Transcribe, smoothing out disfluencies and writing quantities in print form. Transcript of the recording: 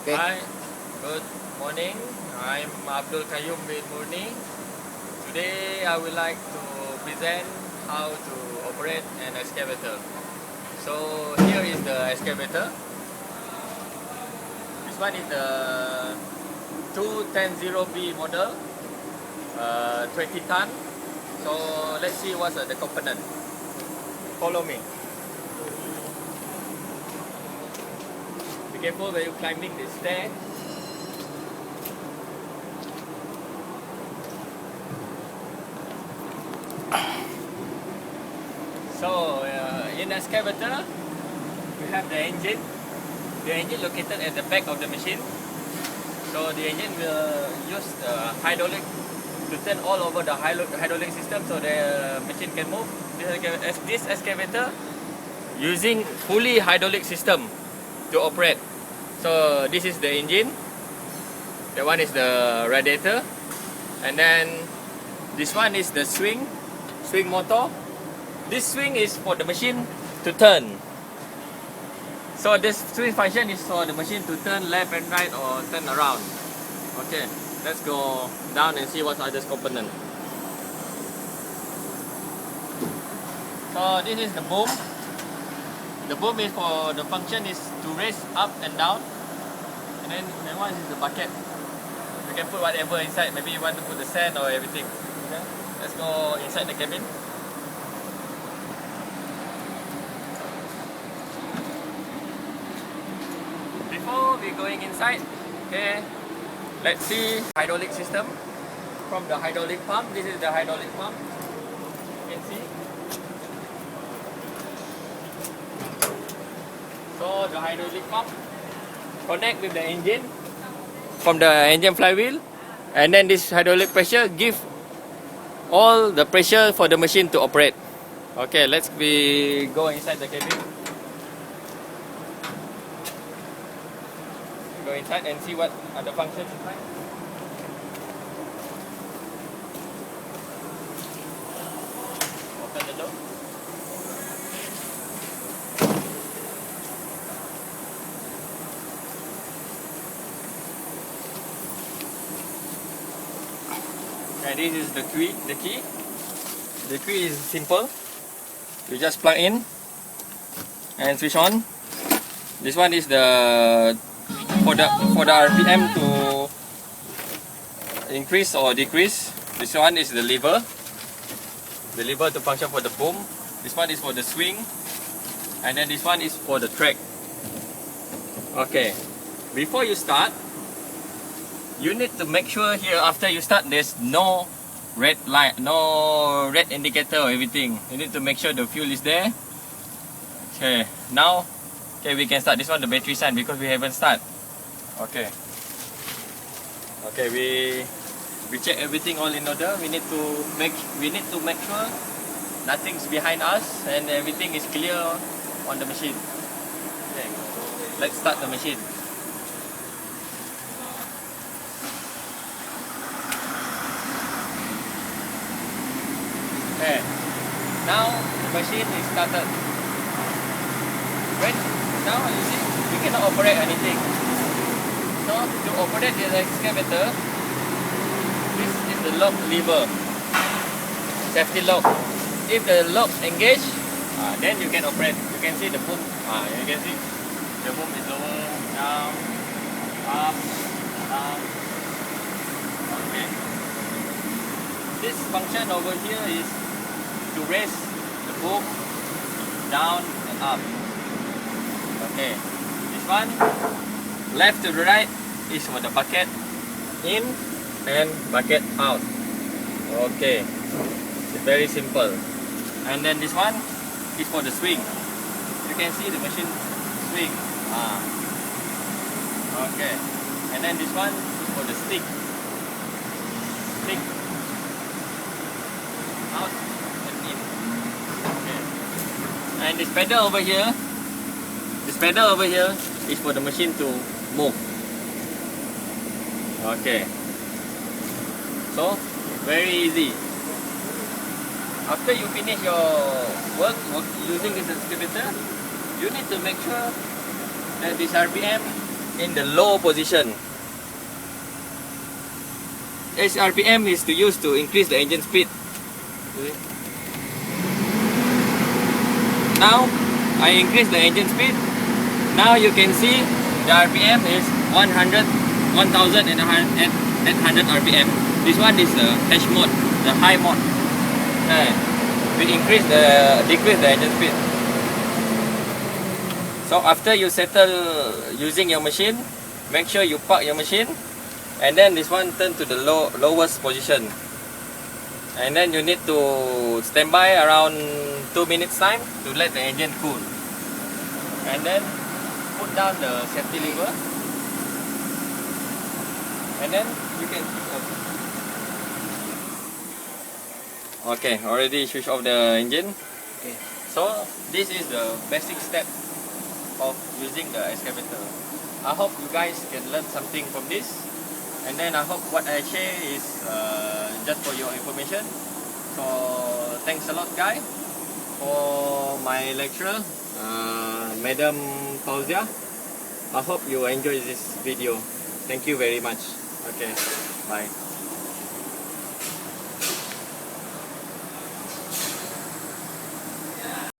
Okay. Hi, good morning. I'm Abdul Qayyum bin Murni. Today I would like to present how to operate an excavator. So here is the excavator. This one is the 210B model, 20 ton. So let's see what's the component. Follow me. Be careful when you're climbing the stair. So in excavator, we have the engine. The engine located at the back of the machine. So the engine will use the hydraulic to turn all over the hydraulic system, so the machine can move. This excavator using fully hydraulic system to operate. So this is the engine. That one is the radiator, and then this one is the swing motor. This swing is for the machine to turn. So this swing function is for the machine to turn left and right or turn around. Okay, let's go down and see what are these components. So this is the boom. The boom is for the function is to raise up and down. And then that one is the bucket. You can put whatever inside. Maybe you want to put the sand or everything. Okay, let's go inside the cabin. Before we going inside, okay, let's see hydraulic system from the hydraulic pump. This is the hydraulic pump. You can see. So the hydraulic pump connect with the engine from the engine flywheel, and then this hydraulic pressure give all the pressure for the machine to operate. Okay, let's go inside the cabin. Go inside and see what are the functions inside. Open the door. Okay, this is the key. The key is simple. You just plug in and switch on. This one is the for the RPM to increase or decrease. This one is the lever to function for the boom. This one is for the swing, and then this one is for the track. Okay, before you start, you need to make sure here after you start there's no red light, no red indicator or everything. You need to make sure the fuel is there. Okay, now we can start. This one the battery sign because we haven't start. Okay, we check everything all in order. We need to make sure nothing's behind us and everything is clear on the machine. Okay, let's start the machine. Okay, now the machine is started. Now you see we cannot operate anything. So to operate the excavator, this is the lock lever, safety lock. If the lock engage, then you can operate. You can see the boom. You can see the boom is lower, down, up, down. Okay. This function over here is to raise the boom down and up. Okay. This one, left to the right, is for the bucket in and bucket out. Okay, it's very simple. And then this one is for the swing. You can see the machine swing. Okay, and then this one is for the stick out and in. Okay, and this pedal over here is for the machine to move. Okay, so very easy. After you finish your work using this excavator, you need to make sure that this RPM in the low position. This RPM is to use to increase the engine speed. Now I increase the engine speed. Now you can see the RPM is 100, 1800 RPM. This one is the H mode, the high mode. We decrease the engine speed. So after you settle using your machine, make sure you park your machine, and then this one turn to the lowest position. And then you need to stand by around 2 minutes time to let the engine cool. And then put down the safety lever. And then you can switch off. Okay, already switch off the engine. Okay. So this is the basic step of using the excavator. I hope you guys can learn something from this. And then I hope what I share is just for your information. So thanks a lot, guys, for my lecturer, Madam Fauzia. I hope you enjoy this video. Thank you very much. Okay, bye.